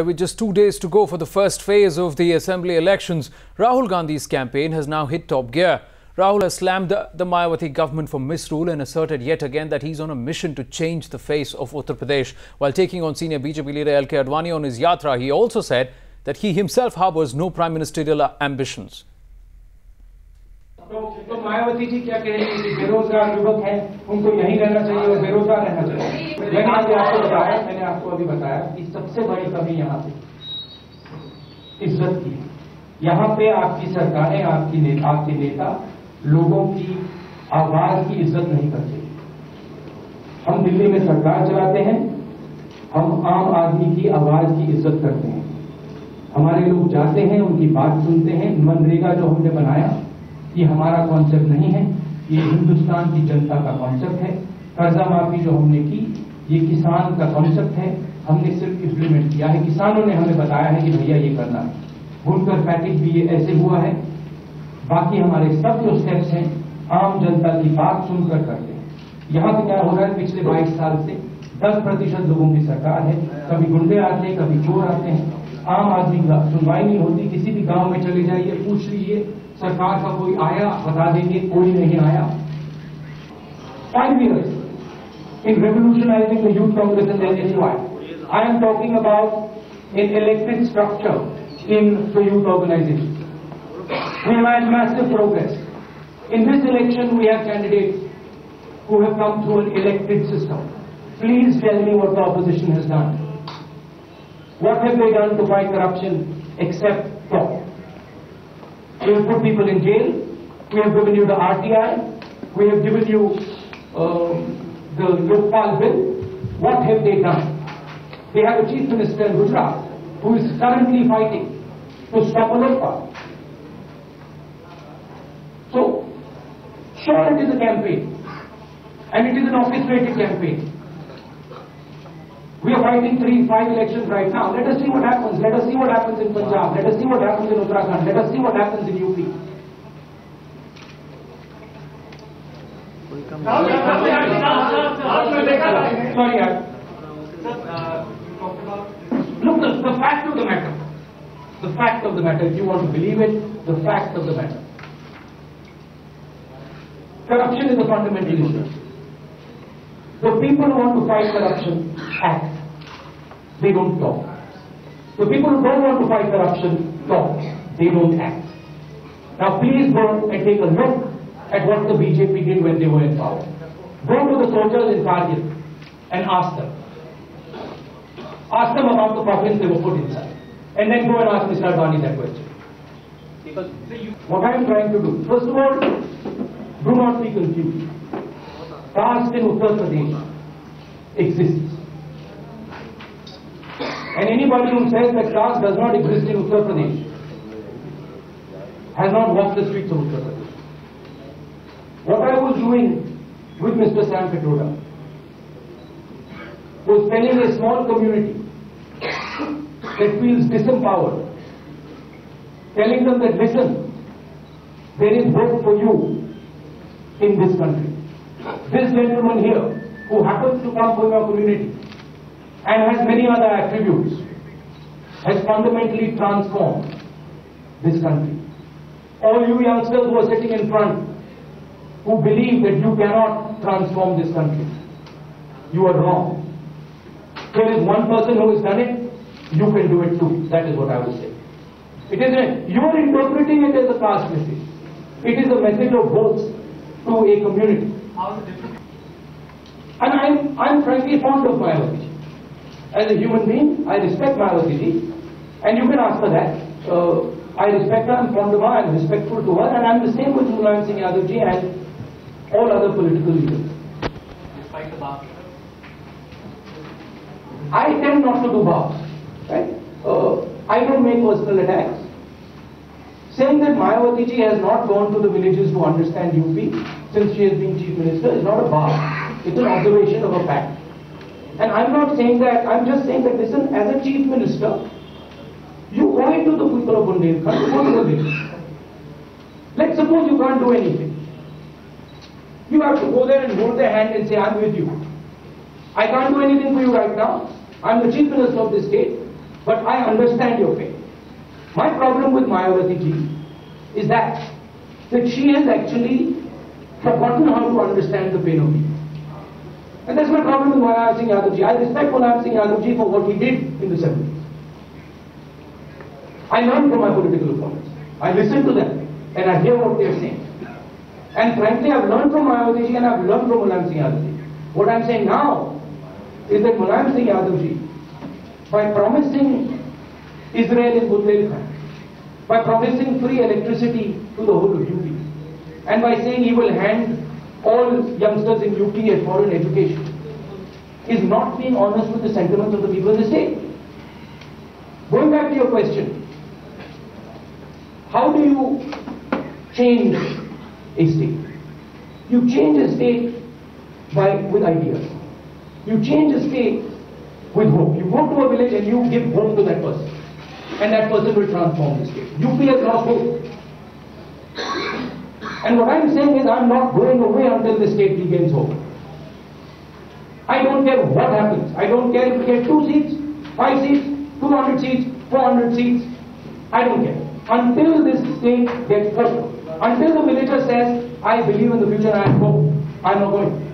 With just 2 days to go for the first phase of the assembly elections, Rahul Gandhi's campaign has now hit top gear. Rahul has slammed the Mayawati government for misrule and asserted yet again that he's on a mission to change the face of Uttar Pradesh. While taking on senior BJP leader L.K. Advani on his yatra, he also said that he himself harbours no prime ministerial ambitions. तो मायावती जी क्या कह रही है कि बेरोजगार युवक हैं, उनको यहीं रहना चाहिए और बेरोजगार रहना चाहिए। मैंने आपको अभी बताया कि सबसे बड़ी कमी यहाँ पे इज्जत की है। यहाँ पे आपकी सरकारें, आपके नेता लोगों की आवाज की इज्जत नहीं करते। हम दिल्ली में सरकार चलाते हैं, हम आम आदमी की आवाज की इज्जत करते हैं। हमारे लोग जाते हैं, उनकी बात सुनते हैं। मनरेगा जो हमने बनाया, ये हमारा कॉन्सेप्ट नहीं है, ये हिंदुस्तान की जनता का कॉन्सेप्ट है। कर्जा माफी जो हमने की, ये किसान का कॉन्सेप्ट है, हमने सिर्फ इम्प्लीमेंट किया है। किसानों ने हमें बताया है कि भैया ये करना है। बुनकर पैकेज भी ये ऐसे हुआ है। बाकी हमारे सब जो स्टेप्स हैं आम जनता की बात सुनकर करते हैं। यहाँ पे क्या हो रहा है, पिछले 22 साल से 10% लोगों की सरकार है। कभी गुंडे आते हैं, कभी चोर आते हैं, आम आदमी का सुनवाई नहीं होती। किसी भी गांव में चले जाइए, पूछ लीजिए, सरकार का कोई आया, बता देंगे कोई नहीं आया। 5 years in revolutionizing the Youth Congress and NSY. I am talking about an elected structure in the youth organization. We have had massive progress. In this election, we have candidates who have come through an elected system. Please tell me what the opposition has done. What have they done to fight corruption except talk? We have put people in jail. We have given you the RTI. We have given you the Lokpal bill. What have they done? They have a chief minister in Gujarat who is currently fighting to stop a Lokpal. So, sure, it is a campaign, and it is an orchestrated campaign. We are fighting 3-5 elections right now. Let us see what happens. Let us see what happens in Punjab. Let us see what happens in Uttarakhand. Let us see what happens in UP. Sorry, look, the fact of the matter. The fact of the matter. If you want to believe it, the fact of the matter. Corruption is a fundamental issue. The people who want to fight corruption act. They don't talk. The people who don't want to fight corruption talk. They don't act. Now please go and take a look at what the BJP did when they were in power. Go to the soldiers in Kargil and ask them. Ask them about the coffins they were put inside. And then go and ask Mr. Advani that question. Because what I am trying to do, first of all, do not be confused. Caste in Uttar Pradesh exists. And anybody who says that caste does not exist in Uttar Pradesh has not walked the streets of Uttar Pradesh. What I was doing with Mr. Sam Pitroda was telling a small community that feels disempowered, telling them that, listen, there is hope for you in this country. This gentleman here, who happens to come from your community and has many other attributes, has fundamentally transformed this country. All you youngsters who are sitting in front, who believe that you cannot transform this country, you are wrong. There is one person who has done it, you can do it too. That is what I would say. It is you are interpreting it as a caste message. It is a message of hope to a community. How is it different? And I'm frankly fond of Mayawati. As a human being, I respect Mayawati, and you can ask her that. I respect her, I'm fond of her, I'm respectful to her, and I'm the same with Mulayam Singh Yadav ji and all other political leaders. Despite the bar? I tend not to do bars, right? I don't make personal attacks. Saying that Mayawati ji has not gone to the villages to understand UP since she has been Chief Minister is not a bar. It's an observation of a fact. And I'm not saying that, I'm just saying that, listen, as a Chief Minister, you owe it to the people of Bundelkhand to go to the village. Let's suppose you can't do anything. You have to go there and hold their hand and say, I'm with you. I can't do anything for you right now. I'm the Chief Minister of this state. But I understand your pain. My problem with Mayawati ji is that she has actually forgotten how to understand the pain of people. And that's my problem with Mulayam Singh Yadav ji. I respect Mulayam Singh Yadav ji for what he did in the 70s. I learn from my political opponents. I listen to them and I hear what they are saying. And frankly, I've learned from Mayawati ji and I've learned from Mulayam Singh Yadav ji. What I'm saying now is that Mulayam Singh Yadav ji, by promising Israel in Bundelkhand, by promising free electricity to the whole of UP, and by saying he will hand all youngsters in UP a foreign education, is not being honest with the sentiments of the people of the state. Going back to your question, how do you change a state? You change a state with ideas. You change a state with hope. You go to a village and you give hope to that person, and that person will transform the state. UP has lost hope. And what I'm saying is I'm not going away until the state regains hope. I don't care what happens. I don't care if we get 2 seats, 5 seats, 200 seats, 400 seats. I don't care. Until this state gets hope. Until the villager says, I believe in the future and I have hope, I'm not going.